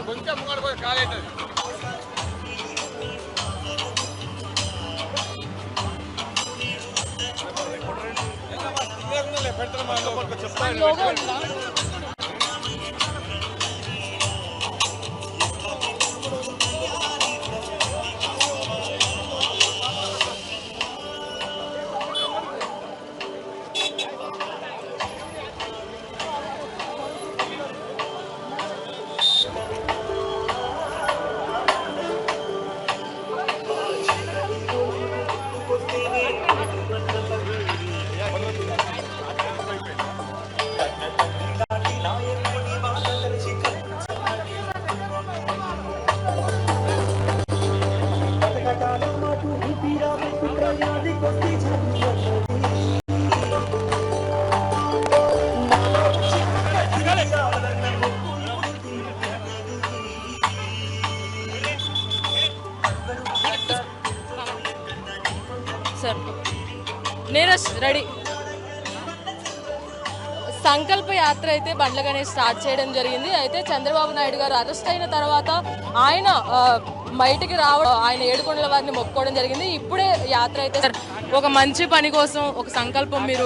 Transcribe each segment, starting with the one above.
కొంచెం కాలేదు sir Neeraj ready. Sankalpa Yatra అయితే బండ్ల గణేష్ స్టార్ట్ చేయడం జరిగింది. అయితే చంద్రబాబు నాయుడు గారు అరెస్ట్ అయిన తర్వాత ఆయన బయటికి రావడం, ఆయన ఏడుకొండల వారిని మొక్కుకోవడం జరిగింది. ఇప్పుడే యాత్ర అయితే ఒక మంచి పని కోసం ఒక సంకల్పం మీరు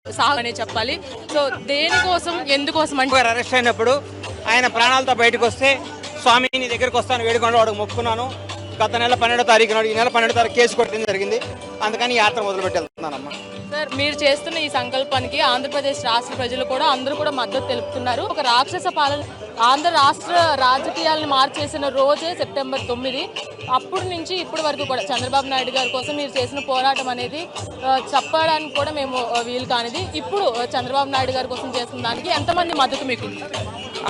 సాగనే చెప్పాలి. సో దేనికోసం ఎందుకోసం అంటే అరెస్ట్ అయినప్పుడు ఆయన ప్రాణాలతో బయటకు వస్తే స్వామి నీ దగ్గరికి వస్తాను వేడుకొండలో వాడికి మొక్కున్నాను. గత నెల 12వ తారీఖు నాడు, ఈ నెల 12వ తారీఖు కేసు కొట్టడం జరిగింది. అందుకని యాత్ర మొదలుపెట్టి వెళ్తున్నానమ్మా. సార్ మీరు చేస్తున్న ఈ సంకల్పానికి ఆంధ్రప్రదేశ్ రాష్ట్ర ప్రజలు కూడా అందరూ కూడా మద్దతు తెలుపుతున్నారు. ఒక రాక్షస పాలన ఆంధ్ర రాష్ట్ర రాజకీయాలను మార్చేసిన రోజే సెప్టెంబర్ 9. అప్పటి నుంచి ఇప్పటి వరకు కూడా చంద్రబాబు నాయుడు గారి కోసం మీరు చేసిన పోరాటం అనేది చెప్పడానికి కూడా మేము వీలు కానిది. ఇప్పుడు చంద్రబాబు నాయుడు గారి కోసం చేస్తున్న దానికి ఎంతమంది మద్దతు మీకు?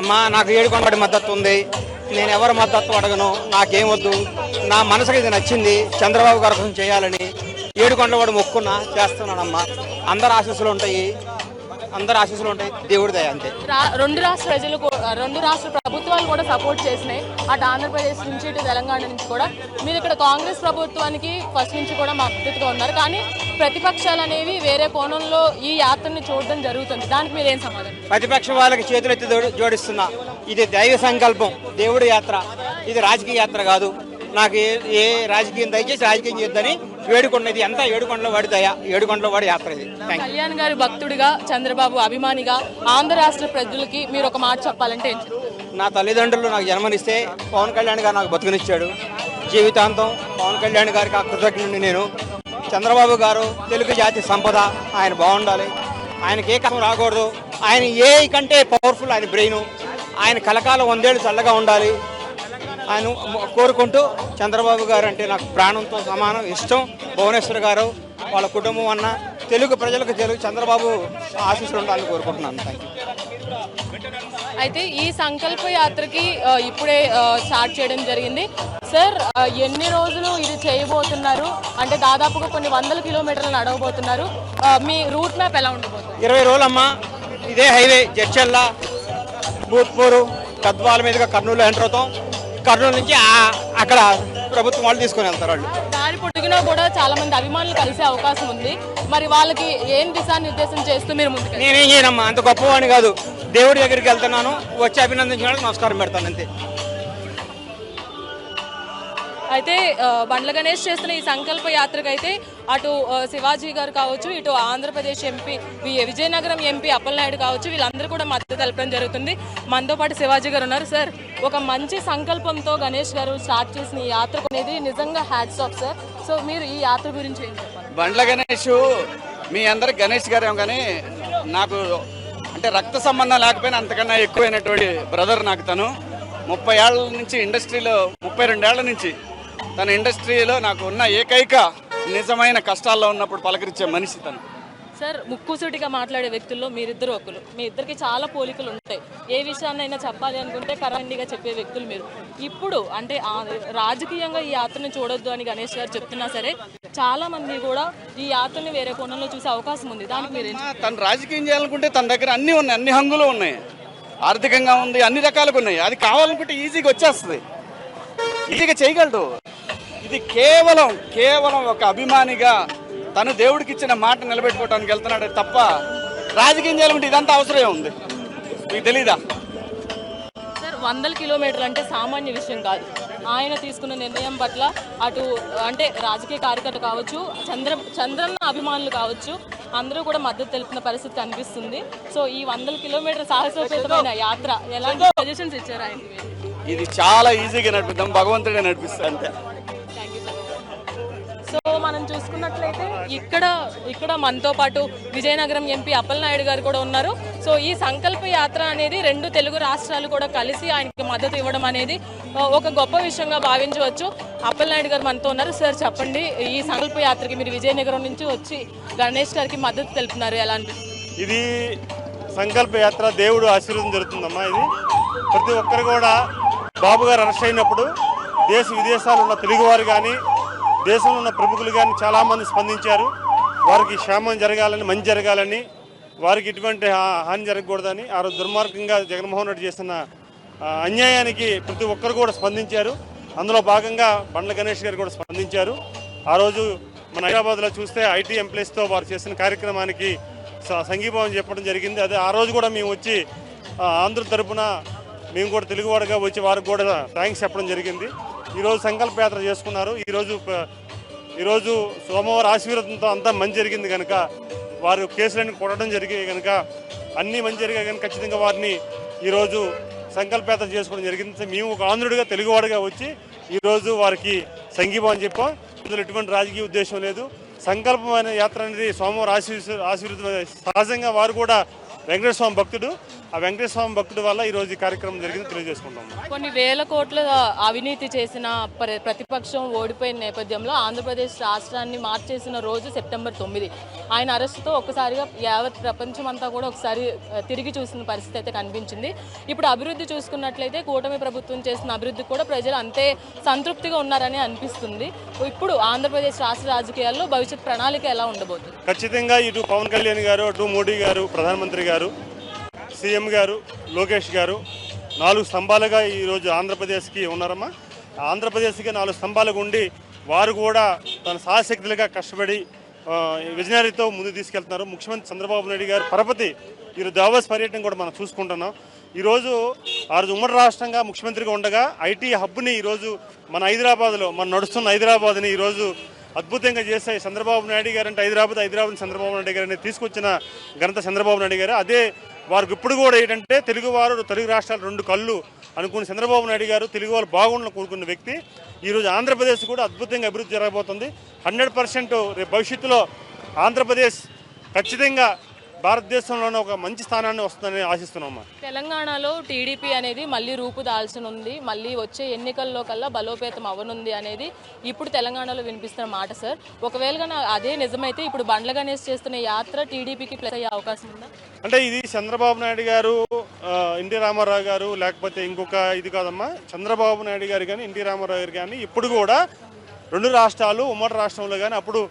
అమ్మా నాకు ఏడుకొండ మద్దతు ఉంది. నేను ఎవరి మద్దతు అడగను, నాకేం వద్దు. నా మనసుకి ఇది నచ్చింది, చంద్రబాబు గారి కోసం చేయాలని ఏడుకొండల వాడు మొక్కున్నా చేస్తున్నానమ్మా. అందరు ఆశీస్సులు ఉంటాయి, దేవుడి దయ అంతే. రెండు రాష్ట్ర ప్రభుత్వాలు కూడా సపోర్ట్ చేసినాయి. అటు ఆంధ్రప్రదేశ్ నుంచి ఇటు తెలంగాణ నుంచి కూడా. మీరు ఇక్కడ కాంగ్రెస్ ప్రభుత్వానికి ఫస్ట్ నుంచి కూడా మద్దతుగా ఉన్నారు. కానీ ప్రతిపక్షాలు అనేవి వేరే కోణంలో ఈ యాత్రని చూడడం జరుగుతుంది. దానికి మీరేం సమాధానం? ప్రతిపక్ష వాళ్ళకి చేతులెత్తి జోడిస్తున్నా. ఇది దైవ సంకల్పం, దేవుడి యాత్ర, ఇది రాజకీయ యాత్ర కాదు. నాకు ఏ రాజకీయం దయచేసి రాజకీయం చేద్దని వేడుకొండది అంతా ఏడుకొండల వాడి దయ, ఏడుకొండల వాడి యాత్ర ఇది. కళ్యాణ్ గారి భక్తుడిగా, చంద్రబాబు అభిమానిగా ఆంధ్ర రాష్ట్ర ప్రజలకి మీరు ఒక మాట చెప్పాలంటే ఏం చెప్తారు? నా తల్లిదండ్రులు నాకు జన్మనిస్తే పవన్ కళ్యాణ్ గారు నాకు బతుకునిచ్చాడు. జీవితాంతం పవన్ కళ్యాణ్ గారికి కృతజ్ఞుడిని నేను. చంద్రబాబు గారు తెలుగు జాతి సంపద, ఆయన బాగుండాలి, ఆయనకి ఏ కష్టం రాకూడదు. ఆయన ఏ కంటే పవర్ఫుల్ ఆయన బ్రెయిన్, ఆయన కలకాలం 100 ఏళ్ళు చల్లగా ఉండాలి ఆయన కోరుకుంటూ, చంద్రబాబు గారు అంటే నాకు ప్రాణంతో సమానం, ఇష్టం. భువనేశ్వర్ గారు వాళ్ళ కుటుంబం అన్న తెలుగు ప్రజలకు చంద్రబాబు ఆశీస్సులు ఉండాలని కోరుకుంటున్నాను. Thank you. అయితే ఈ సంకల్ప యాత్రకి ఇప్పుడే స్టార్ట్ చేయడం జరిగింది. సార్ ఎన్ని రోజులు ఇది చేయబోతున్నారు? అంటే దాదాపుగా కొన్ని 100 కిలోమీటర్లు నడవబోతున్నారు. మీ రూట్ మ్యాప్ ఎలా ఉండబోతుంది? 20 రోజులమ్మా. ఇదే హైవే జడ్చల్ల, భూత్పూరు, గద్వాల మీదుగా కర్నూలు ఎంటర్ అవుతాం. కర్నూలు నుంచి అక్కడ ప్రభుత్వం వాళ్ళు తీసుకొని వెళ్తారు. వాళ్ళు దారి పొడిగినా కూడా చాలా మంది అభిమానులు కలిసే అవకాశం ఉంది. మరి వాళ్ళకి ఏం దిశానిర్దేశం చేస్తూ మీరు ముందుకు? నేనేం చేయనమ్మా, అంత గొప్పవాడిని కాదు. దేవుడి దగ్గరికి వెళ్తున్నాను, వచ్చి అభినందించడానికి నమస్కారం పెడతాను అంతే. అయితే బండ్ల గణేష్ చేస్తున్న ఈ సంకల్ప యాత్రకు అయితే అటు శివాజీ గారు కావచ్చు, ఇటు ఆంధ్రప్రదేశ్ ఎంపీ విజయనగరం ఎంపీ అప్పలనాయుడు కావచ్చు, వీళ్ళందరూ కూడా మద్దతు తెలపడం జరుగుతుంది. మనతో పాటు శివాజీ గారు ఉన్నారు. సార్ ఒక మంచి సంకల్పంతో గణేష్ గారు స్టార్ట్ చేసిన ఈ యాత్ర అనేది నిజంగా హ్యాట్స్ ఆఫ్ సార్. సో మీరు ఈ యాత్ర గురించి ఏం చెప్పాలి? బండ్ల గణేష్ మీ అందరికి గణేష్ గారు ఏమో, కానీ నాకు అంటే రక్త సంబంధం లేకపోయినా అంతకన్నా ఎక్కువైనటువంటి బ్రదర్ నాకు. తను 30 ఏళ్ల నుంచి ఇండస్ట్రీలో, 32 ఏళ్ల నుంచి తన ఇండస్ట్రీలో నాకు ఉన్న ఏకైక నిజమైన కష్టాల్లో ఉన్నప్పుడు పలకరించే మనిషి తను. సార్ ముక్కుసూటిగా మాట్లాడే వ్యక్తుల్లో మీరిద్దరు ఒకరు. మీ ఇద్దరికి చాలా పోలికలు ఉంటాయి. ఏ విషయాన్నైనా చెప్పాలి అనుకుంటే కరాండిగా చెప్పే వ్యక్తులు మీరు. ఇప్పుడు అంటే రాజకీయంగా ఈ యాత్రని చూడొద్దు అని గణేష్ గారు చెప్తున్నా సరే, చాలా మంది కూడా ఈ యాత్రని వేరే కోణంలో చూసే అవకాశం ఉంది. దానికి మీరేం? తను రాజకీయం చేయాలనుకుంటే తన దగ్గర అన్నీ ఉన్నాయి, అన్ని హంగులు ఉన్నాయి, ఆర్థికంగా ఉంది, అన్ని రకాలుగా ఉన్నాయి. అది కావాలనుకుంటే ఈజీగా వచ్చేస్తుంది, ఈజీగా చేయగలడు. ఇది కేవలం ఒక అభిమానిగా తను దేవుడికి ఇచ్చిన మాట నిలబెట్టుకోవడానికి వెళ్తున్నాడే తప్ప రాజకీయం చేయాలంటే ఇదంతా అవసరమే ఉంది, మీకు తెలీదా? సార్ 100 కిలోమీటర్లు అంటే సామాన్య విషయం కాదు. ఆయన తీసుకున్న నిర్ణయం పట్ల అటు అంటే రాజకీయ కార్యకర్త కావచ్చు, చంద్రన్న అభిమానులు కావచ్చు, అందరూ కూడా మద్దతు తెలుపుతున్న పరిస్థితి కనిపిస్తుంది. సో ఈ 100 కిలోమీటర్ సాహసోపేతమైన యాత్ర ఎలాంటి సజెషన్స్ ఇచ్చారు ఆయనకి? ఇది చాలా ఈజీగా నడిపిద్దాం, భగవంతుడే నడిపిస్తాడు అంతే. Thank you sir. సో మనం చూసుకున్నట్లయితే ఇక్కడ మనతో పాటు విజయనగరం ఎంపీ అప్పలనాయుడు గారు కూడా ఉన్నారు. సో ఈ సంకల్ప యాత్ర అనేది 2 తెలుగు రాష్ట్రాలు కూడా కలిసి ఆయనకి మద్దతు ఇవ్వడం అనేది ఒక గొప్ప విషయంగా భావించవచ్చు. అప్పలనాయుడు గారు మనతో ఉన్నారు. సార్ చెప్పండి, ఈ సంకల్ప యాత్రకి మీరు విజయనగరం నుంచి వచ్చి గణేష్ గారికి మద్దతు తెలుపుతున్నారు, ఎలా అనిపిస్తుంది? ఇది సంకల్ప యాత్ర దేవుడు ఆశీర్వాదం జరుగుతుందమ్మా. ఇది ప్రతి ఒక్కరు కూడా బాబు గారు అరెస్ట్ అయినప్పుడు దేశ విదేశాలు ఉన్న తెలుగువారు కానీ దేశంలో ఉన్న ప్రముఖులు కానీ చాలామంది స్పందించారు. వారికి క్షేమం జరగాలని, మంచి జరగాలని, వారికి ఎటువంటి హాని జరగకూడదని ఆ రోజు దుర్మార్గంగా జగన్మోహన్ రెడ్డి చేస్తున్న అన్యాయానికి ప్రతి ఒక్కరు కూడా స్పందించారు. అందులో భాగంగా బండ్ల గణేష్ గారు కూడా స్పందించారు. ఆ రోజు మన హైదరాబాద్లో చూస్తే ఐటీ ఎంప్లాయీస్తో వారు చేసిన కార్యక్రమానికి సంఘీభావం చెప్పడం జరిగింది. అదే ఆ రోజు కూడా మేము వచ్చి ఆంధ్ర తరపున మేము కూడా తెలుగువాడుగా వచ్చి వారికి కూడా థ్యాంక్స్ చెప్పడం జరిగింది. ఈరోజు సంకల్ప యాత్ర చేసుకున్నారు. ఈరోజు సోమవారం ఆశీర్వాదంతో అంతా మంచి జరిగింది కనుక వారు కేసులన్నీ కొట్టడం జరిగాయి కనుక అన్నీ మంచి జరిగాయి కనుక ఖచ్చితంగా వారిని ఈరోజు సంకల్ప యాత్ర చేసుకోవడం జరిగింది. మేము ఒక ఆంధ్రుడిగా తెలుగువాడుగా వచ్చి ఈరోజు వారికి సంఘీభావం చెప్పాం. ఇందులో ఎటువంటి రాజకీయ ఉద్దేశం లేదు. సంకల్పమైన యాత్ర అనేది సోమవారం ఆశీర్వాదం. సహజంగా వారు కూడా వెంకటేశ్వర స్వామి భక్తుడు. ఆ వెంకటేశ్వర స్వామి భక్తుడి వల్ల ఈరోజు ఈ కార్యక్రమం జరిగింది తెలియజేసుకుంటాం. కొన్ని వేల కోట్ల అవినీతి చేసిన ప్రతిపక్షం ఓడిపోయిన నేపథ్యంలో ఆంధ్రప్రదేశ్ రాష్ట్రాన్ని మార్చేసిన రోజు సెప్టెంబర్ 9. ఆయన అరెస్టుతో ఒక్కసారిగా యావత్ ప్రపంచం అంతా కూడా ఒకసారి తిరిగి చూసిన పరిస్థితి అయితే కనిపించింది. ఇప్పుడు అభివృద్ధి చూసుకున్నట్లయితే కూటమి ప్రభుత్వం చేసిన అభివృద్ధి కూడా ప్రజలు అంతే సంతృప్తిగా ఉన్నారని అనిపిస్తుంది. ఇప్పుడు ఆంధ్రప్రదేశ్ రాష్ట్ర రాజకీయాల్లో భవిష్యత్ ప్రణాళిక ఎలా ఉండబోతుంది? ఖచ్చితంగా ఇటు పవన్ కళ్యాణ్ గారు, అటు మోడీ గారు, ప్రధానమంత్రి గారు, సీఎం గారు, లోకేష్ గారు 4 స్తంభాలుగా ఈరోజు ఆంధ్రప్రదేశ్కి ఉన్నారమ్మా. ఆంధ్రప్రదేశ్కి 4 స్తంభాలుగా ఉండి వారు కూడా తన సాయశక్తులుగా కష్టపడి విజనరీతో ముందుకు తీసుకెళ్తున్నారు. ముఖ్యమంత్రి చంద్రబాబు నాయుడు గారు పరపతి ఈరోజు దావోస్ పర్యటన కూడా మనం చూసుకుంటున్నాం. ఈరోజు ఆ రోజు ఉమ్మడి రాష్ట్రంగా ముఖ్యమంత్రిగా ఉండగా ఐటీ హబ్ని ఈరోజు మన హైదరాబాద్లో మన నడుస్తున్న హైదరాబాద్ని ఈరోజు అద్భుతంగా చేశాయి. చంద్రబాబు నాయుడు గారు అంటే హైదరాబాద్ చంద్రబాబు నాయుడు గారిని తీసుకొచ్చిన ఘనత చంద్రబాబు నాయుడు గారు. అదే వారికి ఇప్పుడు కూడా ఏంటంటే తెలుగువారు, తెలుగు రాష్ట్రాలు 2 కళ్ళు అనుకుని చంద్రబాబు నాయుడు గారు తెలుగువారు బాగుండాలని కోరుకున్న వ్యక్తి. ఈరోజు ఆంధ్రప్రదేశ్ కూడా అద్భుతంగా అభివృద్ధి జరగబోతుంది. 100% రేపు భవిష్యత్తులో ఆంధ్రప్రదేశ్ ఖచ్చితంగా భారతదేశంలోనే ఒక మంచి స్థానాన్ని వస్తుందని ఆశిస్తున్నాం. తెలంగాణలో టీడీపీ అనేది మళ్ళీ రూపుదాల్చనుంది, మళ్ళీ వచ్చే ఎన్నికల్లో కల్లా బలోపేతం అవ్వనుంది అనేది ఇప్పుడు తెలంగాణలో వినిపిస్తున్న మాట సార్. ఒకవేళ అదే నిజమైతే ఇప్పుడు బండ్ల గణేష్ చేస్తున్న యాత్ర టీడీపీకి ప్లస్ అయ్యే అవకాశం ఉందా? అంటే ఇది చంద్రబాబు నాయుడు గారు, ఎన్టీ రామారావు గారు లేకపోతే ఇంకొక ఇది కాదమ్మా. చంద్రబాబు నాయుడు గారు కానీ ఎన్టీ రామారావు గారు కానీ ఇప్పుడు కూడా 2 రాష్ట్రాలు ఉమ్మడి రాష్ట్రంలో కానీ అప్పుడు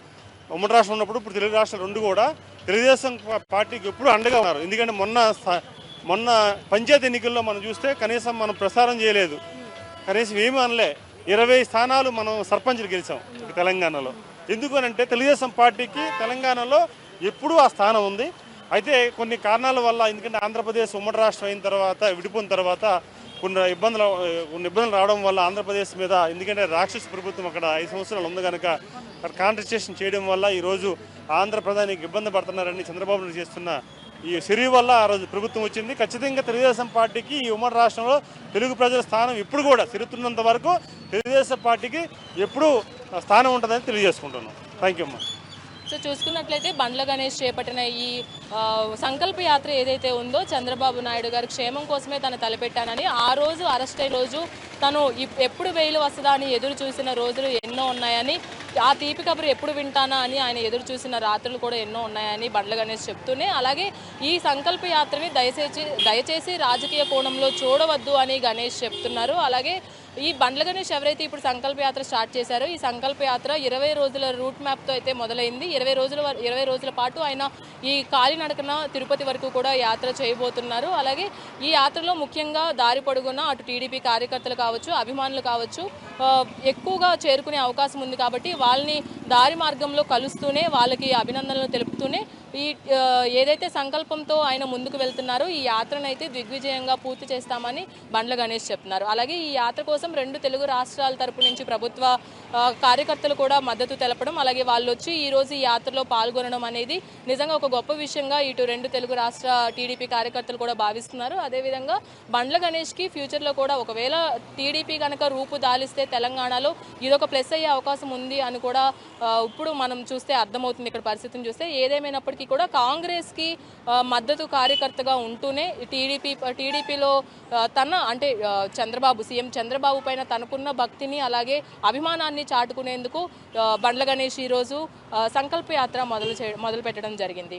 ఉమ్మడి రాష్ట్రం ఉన్నప్పుడు ఇప్పుడు తెలుగు రాష్ట్రాలు 2 కూడా తెలుగుదేశం పార్టీకి ఎప్పుడు అండగా ఉన్నారు. ఎందుకంటే మొన్న పంచాయతీ ఎన్నికల్లో మనం చూస్తే కనీసం మనం ప్రసారం చేయలేదు, కనీసం ఏమీ అనలే. 20 స్థానాలు మనం సర్పంచ్లు గెలిచాం తెలంగాణలో. ఎందుకనంటే తెలుగుదేశం పార్టీకి తెలంగాణలో ఎప్పుడూ ఆ స్థానం ఉంది. అయితే కొన్ని కారణాల వల్ల, ఎందుకంటే ఆంధ్రప్రదేశ్ ఉమ్మడి రాష్ట్రం అయిన తర్వాత విడిపోయిన తర్వాత కొన్ని ఇబ్బందులు రావడం వల్ల ఆంధ్రప్రదేశ్ మీద, ఎందుకంటే రాక్షస ప్రభుత్వం అక్కడ 5 సంవత్సరాలు ఉంది కనుక కాంటెస్టేషన్ చేయడం వల్ల ఈరోజు ఆంధ్ర ప్రధానికి ఇబ్బంది పడుతున్నారని చంద్రబాబు నాయుడు చేస్తున్న ఈ చర్య వల్ల ఆ రోజు ప్రభుత్వం వచ్చింది. ఖచ్చితంగా తెలుగుదేశం పార్టీకి ఈ ఉమ్మడి రాష్ట్రంలో తెలుగు ప్రజల స్థానం ఇప్పుడు కూడా తిరుగుతున్నంత వరకు తెలుగుదేశం పార్టీకి ఎప్పుడూ స్థానం ఉంటుందని తెలియజేసుకుంటున్నాం. థ్యాంక్ యూ అమ్మా. సో చూసుకున్నట్లయితే బండ్ల గణేష్ చేపట్టిన ఈ సంకల్ప యాత్ర ఏదైతే ఉందో చంద్రబాబు నాయుడు గారి క్షేమం కోసమే తను తలపెట్టానని, ఆ రోజు అరెస్ట్ అయిన రోజు తను ఎప్పుడు బెయిల్ వస్తుందా అని ఎదురు చూసిన రోజులు ఎన్నో ఉన్నాయని, ఆ తీపి కబురు ఎప్పుడు వింటానా అని ఆయన ఎదురు చూసిన రాత్రులు కూడా ఎన్నో ఉన్నాయని బండ్ల గణేష్ చెప్తూనే, అలాగే ఈ సంకల్ప యాత్రని దయచేసి రాజకీయ కోణంలో చూడవద్దు అని గణేష్ చెప్తున్నారు. అలాగే ఈ బండ్ల గణేష్ ఎవరైతే ఇప్పుడు సంకల్ప యాత్ర స్టార్ట్ చేశారో ఈ సంకల్ప యాత్ర 20 రోజుల రూట్ మ్యాప్తో అయితే మొదలైంది. 20 రోజుల పాటు ఆయన ఈ కాలినడకన తిరుపతి వరకు కూడా యాత్ర చేయబోతున్నారు. అలాగే ఈ యాత్రలో ముఖ్యంగా దారి పొడుగున అటు టీడీపీ కార్యకర్తలు కావచ్చు, అభిమానులు కావచ్చు ఎక్కువగా చేరుకునే అవకాశం ఉంది. కాబట్టి వాళ్ళని దారి మార్గంలో కలుస్తూనే వాళ్ళకి అభినందనలు తెలుపుతూనే ఈ ఏదైతే సంకల్పంతో ఆయన ముందుకు వెళ్తున్నారో ఈ యాత్రను అయితే దిగ్విజయంగా పూర్తి చేస్తామని బండ్ల గణేష్ చెప్తున్నారు. అలాగే ఈ యాత్ర కోసం 2 తెలుగు రాష్ట్రాల తరపు నుంచి ప్రభుత్వ కార్యకర్తలు కూడా మద్దతు తెలపడం, అలాగే వాళ్ళు వచ్చి ఈ రోజు ఈ యాత్రలో పాల్గొనడం అనేది నిజంగా ఒక గొప్ప విషయంగా ఇటు 2 తెలుగు రాష్ట్ర టీడీపీ కార్యకర్తలు కూడా భావిస్తున్నారు. అదేవిధంగా బండ్ల గణేష్కి ఫ్యూచర్లో కూడా ఒకవేళ టీడీపీ కనుక రూపు దాలిస్తే తెలంగాణలో ఇదొక ప్లస్ అయ్యే అవకాశం ఉంది అని కూడా ఇప్పుడు మనం చూస్తే అర్థమవుతుంది. ఇక్కడ పరిస్థితిని చూస్తే ఏదేమైనప్పటికీ కూడా కాంగ్రెస్కి మద్దతు కార్యకర్తగా ఉంటూనే టీడీపీలో తన అంటే సీఎం చంద్రబాబు పైన తనకున్న భక్తిని అలాగే అభిమానాన్ని చాటుకునేందుకు బండ్ల గణేష్ ఈరోజు సంకల్ప యాత్ర మొదలు పెట్టడం జరిగింది.